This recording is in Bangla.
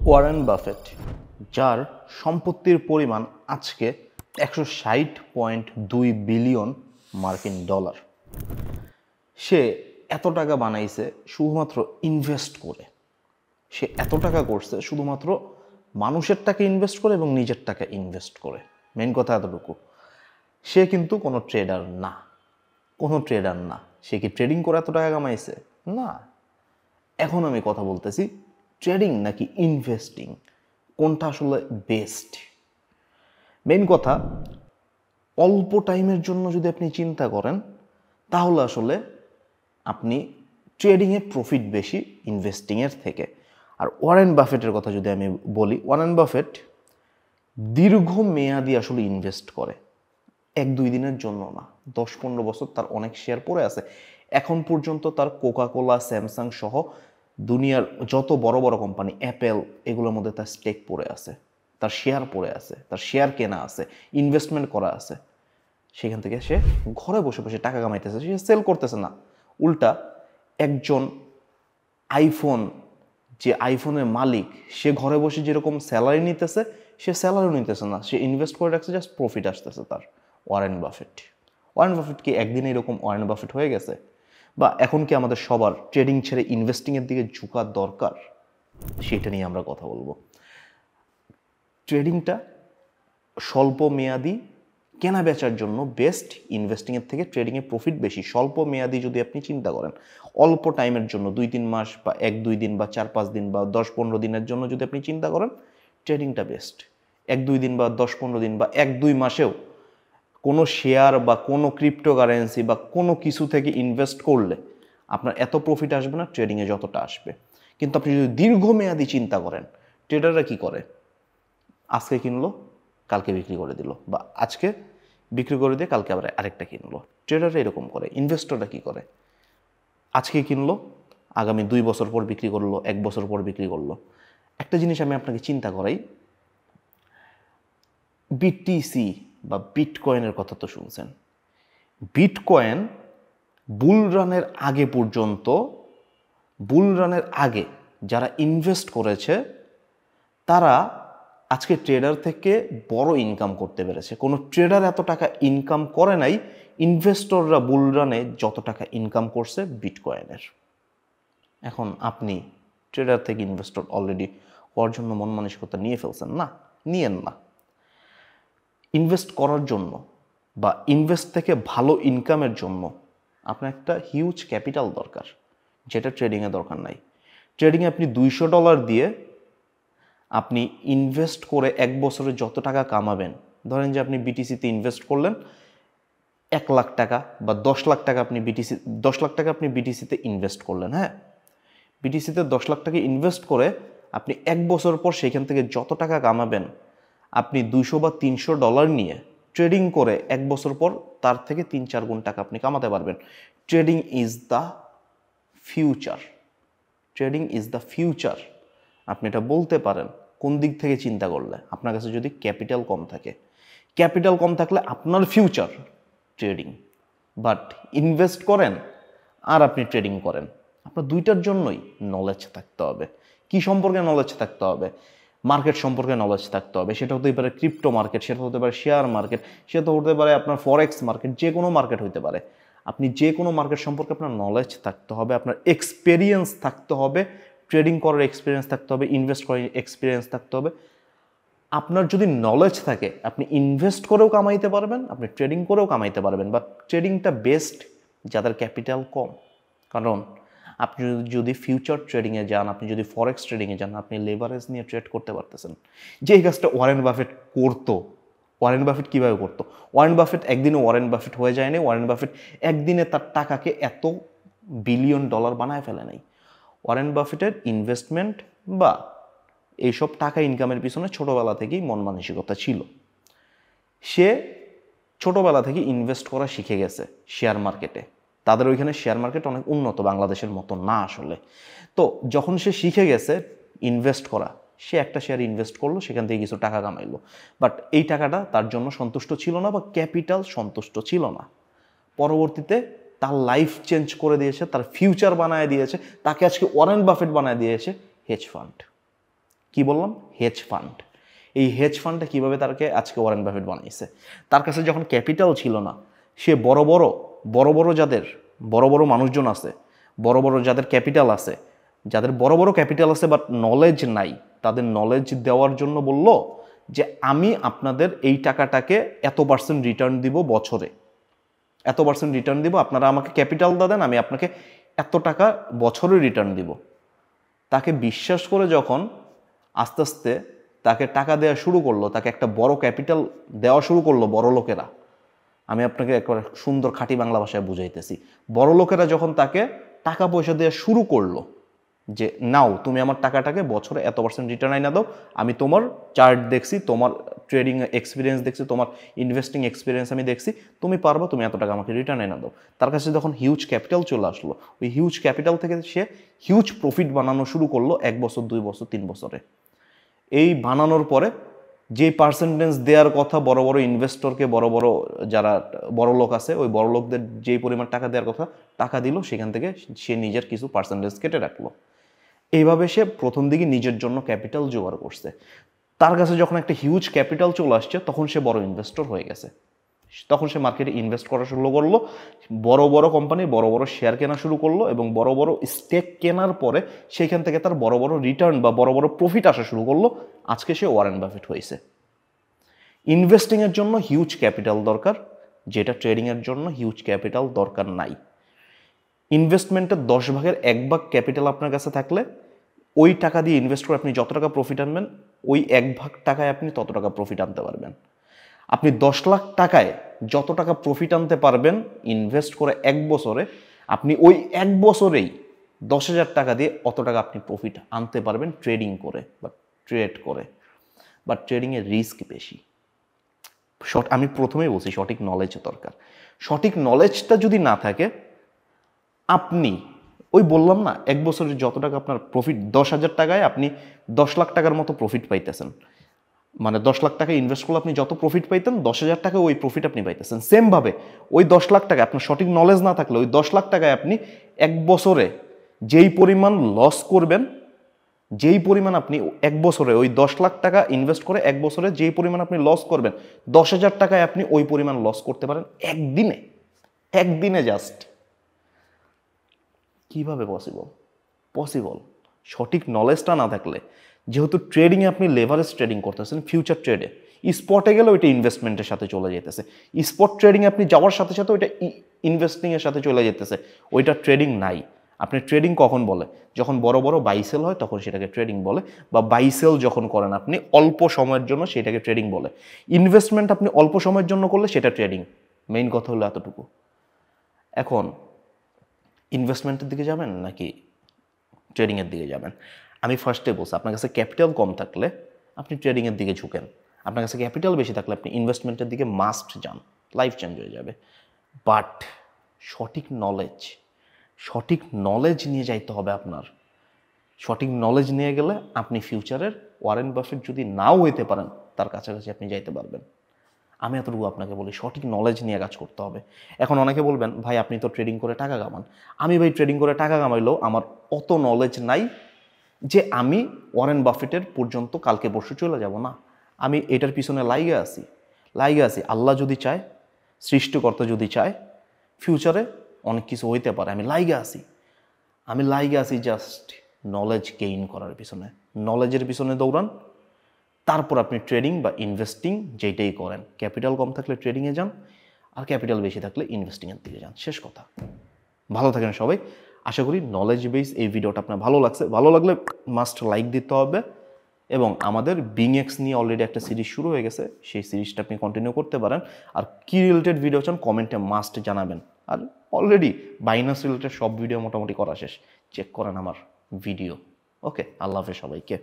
ওয়ারেন বাফেট, যার সম্পত্তির পরিমাণ আজকে 160.2 বিলিয়ন মার্কিন ডলার। সে এত টাকা বানাইছে শুধুমাত্র ইনভেস্ট করে। সে এত টাকা করছে শুধুমাত্র মানুষের টাকা ইনভেস্ট করে এবং নিজের টাকা ইনভেস্ট করে। মেন কথা এতটুকু। সে কিন্তু কোনো ট্রেডার না, সে কি ট্রেডিং করে এত টাকা কামাইছে? না। এখন আমি কথা বলতেছি ট্রেডিং নাকি ইনভেস্টিং, কোনটা আসলে বেস্ট। মেন কথা, অল্প টাইমের জন্য যদি আপনি চিন্তা করেন তাহলে আসলে আপনি ট্রেডিংয়ে প্রফিট বেশি ইনভেস্টিংয়ের থেকে। আর ওয়ারেন বাফেটের কথা যদি আমি বলি, ওয়ারেন বাফেট দীর্ঘমেয়াদী আসলে ইনভেস্ট করে, 1-2 দিনের জন্য না, 10-15 বছর তার অনেক শেয়ার পড়ে আছে। এখন পর্যন্ত তার কোকাকোলা, স্যামসাং সহ দুনিয়ার যত বড় বড় কোম্পানি, অ্যাপেল, এগুলোর মধ্যে তার স্টেক পড়ে আছে, তার শেয়ার পড়ে আছে, তার শেয়ার কেনা আছে, ইনভেস্টমেন্ট করা আছে। সেখান থেকে সে ঘরে বসে বসে টাকা কামাইতেছে, সে সেল করতেছে না। উল্টা একজন যে আইফোনের মালিক, সে ঘরে বসে যেরকম স্যালারি নিতেছে, সে স্যালারিও নিতেছে না, সে ইনভেস্ট করে রাখছে, জাস্ট প্রফিট আসতেছে তার। ওয়ারেন বাফেট কি একদিনে এরকম ওয়ারেন বাফেট হয়ে গেছে? বা এখন কি আমাদের সবার ট্রেডিং ছেড়ে ইনভেস্টিংয়ের দিকে ঝুঁকার দরকার? সেটা নিয়ে আমরা কথা বলবো। ট্রেডিংটা স্বল্প মেয়াদি কেনা বেচার জন্য বেস্ট, ইনভেস্টিংয়ের থেকে ট্রেডিংয়ে প্রফিট বেশি। স্বল্প মেয়াদি যদি আপনি চিন্তা করেন, অল্প টাইমের জন্য 2-3 মাস বা 1-2 দিন বা 4-5 দিন বা 10-15 দিনের জন্য যদি আপনি চিন্তা করেন, ট্রেডিংটা বেস্ট। 1-2 দিন বা 10-15 দিন বা 1-2 মাসেও কোনো শেয়ার বা কোনো ক্রিপ্টোকারেন্সি বা কোনো কিছু থেকে ইনভেস্ট করলে আপনার এত প্রফিট আসবে না ট্রেডিংয়ে যতটা আসবে। কিন্তু আপনি যদি দীর্ঘমেয়াদী চিন্তা করেন, ট্রেডাররা কি করে? আজকে কিনলো, কালকে বিক্রি করে দিল, বা আজকে বিক্রি করে দিয়ে কালকে আবার আরেকটা কিনলো। ট্রেডাররা এরকম করে। ইনভেস্টররা কি করে? আজকে কিনলো, আগামী 2 বছর পর বিক্রি করলো, 1 বছর পর বিক্রি করলো। একটা জিনিস আমি আপনাকে চিন্তা করাই, বিটিসি বা বিটকয়েনের কথা তো শুনছেন। বিটকয়েন বুল রানের আগে যারা ইনভেস্ট করেছে তারা আজকে ট্রেডার থেকে বড় ইনকাম করতে পেরেছে। কোনো ট্রেডার এত টাকা ইনকাম করে নাই ইনভেস্টররা বুল রানে যত টাকা ইনকাম করছে বিটকয়েনের। এখন আপনি ট্রেডার থেকে ইনভেস্টর অলরেডি হওয়ার জন্য মন মানসিকতা নিয়ে ফেলছেন না, নিয়েন না। ইনভেস্ট করার জন্য বা ইনভেস্ট থেকে ভালো ইনকামের জন্য আপনার একটা হিউজ ক্যাপিটাল দরকার, যেটা ট্রেডিংয়ে দরকার নাই। ট্রেডিংয়ে আপনি $200 দিয়ে আপনি ইনভেস্ট করে 1 বছরে যত টাকা কামাবেন, ধরেন যে আপনি বিটিসিতে ইনভেস্ট করলেন 1 লাখ টাকা বা 10 লাখ টাকা, 10 লাখ টাকা আপনি বিটিসিতে ইনভেস্ট করলেন। হ্যাঁ, বিটিসিতে 10 লাখ টাকা ইনভেস্ট করে আপনি 1 বছর পর সেখান থেকে যত টাকা কামাবেন, আপনি $200 বা $300 নিয়ে ট্রেডিং করে 1 বছর পর তার থেকে 3-4 গুণ টাকা আপনি কামাতে পারবেন। Trading is the future. আপনি এটা বলতে পারেন কোন দিক থেকে চিন্তা করলে? আপনার কাছে যদি ক্যাপিটাল কম থাকলে আপনার ফিউচার ট্রেডিং। বাট ইনভেস্ট করেন আর আপনি ট্রেডিং করেন, আপনার দুইটার জন্যই নলেজ থাকতে হবে। কি সম্পর্কে নলেজ থাকতে হবে? মার্কেট সম্পর্কে নলেজ থাকতে হবে। সেটা হতে পারে ক্রিপ্টো মার্কেট, সেটা হতে পারে শেয়ার মার্কেট, সেটা হতে পারে আপনার ফরেক্স মার্কেট, যে কোনো মার্কেট হতে পারে। আপনি যে কোনো মার্কেট সম্পর্কে আপনার নলেজ থাকতে হবে, আপনার এক্সপেরিয়েন্স থাকতে হবে, ট্রেডিং করার এক্সপিরিয়েন্স থাকতে হবে, ইনভেস্ট করার এক্সপিরিয়েন্স থাকতে হবে। আপনার যদি নলেজ থাকে আপনি ইনভেস্ট করেও কামাইতে পারবেন, আপনি ট্রেডিং করেও কামাইতে পারবেন। বাট ট্রেডিংটা বেস্ট যাদের ক্যাপিটাল কম। কারণ আপনি যদি ফিউচার ট্রেডিংয়ে যান, আপনি যদি ফরেক্স ট্রেডিংয়ে যান, আপনি লেভারেজ নিয়ে ট্রেড করতে পারতেছেন। যে কাজটা ওয়ারেন বাফেট করতো। ওয়ারেন বাফেট কীভাবে করতো? ওয়ারেন বাফেট একদিনে ওয়ারেন বাফেট হয়ে যায়নি। ওয়ারেন বাফেট একদিনে তার টাকাকে এত বিলিয়ন ডলার বানায় ফেলে নাই। ওয়ারেন বাফেটের ইনভেস্টমেন্ট বা এইসব টাকা ইনকামের পিছনে ছোটোবেলা থেকেই মন মানসিকতা ছিল। সে ছোটোবেলা থেকে ইনভেস্ট করা শিখে গেছে শেয়ার মার্কেটে। তাদের ওইখানে শেয়ার মার্কেট অনেক উন্নত, বাংলাদেশের মতো না আসলে। তো যখন সে শিখে গেছে ইনভেস্ট করা, সে একটা শেয়ার ইনভেস্ট করলো, সেখান থেকে কিছু টাকা কামাইলো। বাট এই টাকাটা তার জন্য সন্তুষ্ট ছিল না বা ক্যাপিটাল সন্তুষ্ট ছিল না। পরবর্তীতে তার লাইফ চেঞ্জ করে দিয়েছে, তার ফিউচার বানায় দিয়েছে, তাকে আজকে ওয়ারেন বাফেট বানায় দিয়েছে হেজ ফান্ড। কি বললাম? Hedge fund. এই হেজ ফান্ডটা কীভাবে তাকে আজকে ওয়ারেন বাফেট বানাইছে? তার কাছে যখন ক্যাপিটাল ছিল না, সে বড় বড় যাদের বড় বড় মানুষজন আছে, বড় বড় যাদের ক্যাপিটাল আছে, যাদের বড় বড় ক্যাপিটাল আছে বাট নলেজ নাই, তাদের নলেজ দেওয়ার জন্য বলল যে আমি আপনাদের এই টাকাটাকে এত % রিটার্ন দিব বছরে, এত % রিটার্ন দিব, আপনারা আমাকে ক্যাপিটাল দেন, আমি আপনাকে এত টাকা বছরে রিটার্ন দিব। তাকে বিশ্বাস করে যখন আস্তে আস্তে তাকে টাকা দেওয়া শুরু করলো, তাকে একটা বড় ক্যাপিটাল দেওয়া শুরু করলো বড় লোকেরা, আমি আপনাকে একবার সুন্দর খাঁটি বাংলা ভাষায় বুঝাইতেছি, বড় লোকেরা যখন তাকে টাকা পয়সা দেওয়া শুরু করলো যে নাও তুমি আমার টাকাটাকে বছরে এত % রিটার্ন আইনা দাও, আমি তোমার চার্ট দেখছি, তোমার ট্রেডিং এক্সপিরিয়েন্স দেখছি, তোমার ইনভেস্টিং এক্সপিরিয়েন্স আমি দেখছি, তুমি পারবা, তুমি এত টাকা আমাকে রিটার্ন আইনা দাও। তার কাছে যখন হিউজ ক্যাপিটাল চলে আসলো, ওই হিউজ ক্যাপিটাল থেকে সে হিউজ প্রফিট বানানো শুরু করলো 1 বছর 2 বছর 3 বছরে। এই বানানোর পরে যে পার্সেন্টেজ দেওয়ার কথা বড় বড় ইনভেস্টরকে, বড় বড় যারা বড় লোক আছে, ওই বড় লোকদের যেই পরিমাণ টাকা দেওয়ার কথা টাকা দিল, সেখান থেকে সে নিজের কিছু পার্সেন্টেজ কেটে রাখলো। এইভাবে সে প্রথম দিকে নিজের জন্য ক্যাপিটাল জোগাড় করছে। তার কাছে যখন একটা হিউজ ক্যাপিটাল চলে আসছে, তখন সে বড় ইনভেস্টর হয়ে গেছে। তখন সে মার্কেটে ইনভেস্ট করা শুরু করলো, বড় বড় কোম্পানির বড় বড় শেয়ার কেনা শুরু করলো, এবং বড় বড় স্টেক কেনার পরে সেইখান থেকে তার বড় বড় রিটার্ন বা বড় বড় প্রফিট আসা শুরু করলো। আজকে সে ওয়ারেন বাফেট হয়েছে। ইনভেস্টিংয়ের জন্য হিউজ ক্যাপিটাল দরকার, যেটা ট্রেডিংয়ের জন্য হিউজ ক্যাপিটাল দরকার নাই। ইনভেস্টমেন্টের 10 ভাগের 1 ভাগ ক্যাপিটাল আপনার কাছে থাকলে, ওই টাকা দিয়ে ইনভেস্ট করে আপনি যত টাকা প্রফিট আনবেন, ওই 1 ভাগ টাকায় আপনি তত টাকা প্রফিট আনতে পারবেন। আপনি 10 লাখ টাকায় যত টাকা প্রফিট আনতে পারবেন ইনভেস্ট করে 1 বছরে, আপনি ওই 1 বছরেই 10,000 টাকা দিয়ে অত টাকা আপনি প্রফিট আনতে পারবেন ট্রেডিং করে বা ট্রেড করে। বাট ট্রেডিংয়ের রিস্ক বেশি। আমি প্রথমেই বলছি সঠিক নলেজ দরকার। সঠিক নলেজটা যদি না থাকে, আপনি ওই বললাম না 1 বছরে যত টাকা আপনার প্রফিট, 10,000 টাকায় আপনি 10 লাখ টাকার মতো প্রফিট পাইতেছেন। মানে 10 লাখ টাকা ইনভেস্ট করলে আপনি যত প্রফিট পাইতেন, 10,000 টাকা ওই প্রফিট আপনি পাইতেছেন। সেমভাবে ওই 10 লাখ টাকা আপনার সঠিক নলেজ না থাকলে, ওই 10 লাখ টাকায় আপনি 1 বছরে যেই পরিমাণ লস করবেন, যেই পরিমাণ আপনি 1 বছরে ওই 10 লাখ টাকা ইনভেস্ট করে 1 বছরে যেই পরিমাণ আপনি লস করবেন, 10,000 টাকায় আপনি ওই পরিমাণ লস করতে পারেন একদিনে জাস্ট। কিভাবে পসিবল? সঠিক নলেজটা না থাকলে, যেহেতু ট্রেডিংয়ে আপনি লেভারেজ ট্রেডিং করতেছেন, ফিউচার ট্রেডে স্পটে গেলে ওইটা ইনভেস্টমেন্টের সাথে চলে যেতেছে, স্পট ট্রেডিংয়ে আপনি যাওয়ার সাথে সাথে ওইটা ইনভেস্টিংয়ের সাথে চলে যেতেছে, ওইটা ট্রেডিং নাই। আপনি ট্রেডিং কখন বলে? যখন বড় বড় বাইসেল হয় তখন সেটাকে ট্রেডিং বলে, বা বাইসেল যখন করেন আপনি অল্প সময়ের জন্য, সেটাকে ট্রেডিং বলে। ইনভেস্টমেন্ট আপনি অল্প সময়ের জন্য করলে সেটা ট্রেডিং। মেইন কথা হলো এতটুকু। এখন ইনভেস্টমেন্টের দিকে যাবেন নাকি ট্রেডিংয়ের দিকে যাবেন? আমি ফার্স্টে বলছি, আপনার কাছে ক্যাপিটাল কম থাকলে আপনি ট্রেডিংয়ের দিকে ঝুঁকেন। আপনার কাছে ক্যাপিটাল বেশি থাকলে আপনি ইনভেস্টমেন্টের দিকে মাস্ট যান, লাইফ চেঞ্জ হয়ে যাবে। বাট সঠিক নলেজ নিয়ে যাইতে হবে আপনার। সঠিক নলেজ নিয়ে গেলে আপনি ফিউচারের ওয়ারেন বাফেট যদি নাও হইতে পারেন, তার কাছাকাছি আপনি যাইতে পারবেন। আমি এতটুকু আপনাকে বলি, সঠিক নলেজ নিয়ে কাজ করতে হবে। এখন অনেকে বলবেন, ভাই আপনি তো ট্রেডিং করে টাকা কামান। আমি ভাই ট্রেডিং করে টাকা কামাইলেও আমার অত নলেজ নাই যে আমি ওয়ারেন বাফেটের পর্যন্ত কালকে পরশু চলে যাব না। আমি এটার পিছনে লাইগে আছি। আল্লাহ যদি চায়, সৃষ্টিকর্তা যদি চায়, ফিউচারে অনেক কিছু হইতে পারে। আমি লাইগে আছি জাস্ট নলেজ গেইন করার পিছনে। নলেজের পিছনে দৌড়ান, তারপর আপনি ট্রেডিং বা ইনভেস্টিং যেটাই করেন, ক্যাপিটাল কম থাকলে ট্রেডিংয়ে যান, আর ক্যাপিটাল বেশি থাকলে ইনভেস্টিংয়ের দিকে যান। শেষ কথা। ভালো থাকেন সবাই। আশা করি নলেজ বেস এই ভিডিওটা আপনার ভালো লাগছে। ভালো লাগলে মাস্ট লাইক দিতে হবে, এবং আমাদের বিংএক্স নিয়ে অলরেডি একটা সিরিজ শুরু হয়ে গেছে, সেই সিরিজটা আপনি কন্টিনিউ করতে পারেন। আর কি রিলেটেড ভিডিও চান কমেন্টে মাস্ট জানাবেন। আর অলরেডি বাইনান্স রিলেটেড সব ভিডিও মোটামুটি করা শেষ, চেক করেন আমার ভিডিও। ওকে, আল্লাহ হাফেজ সবাইকে।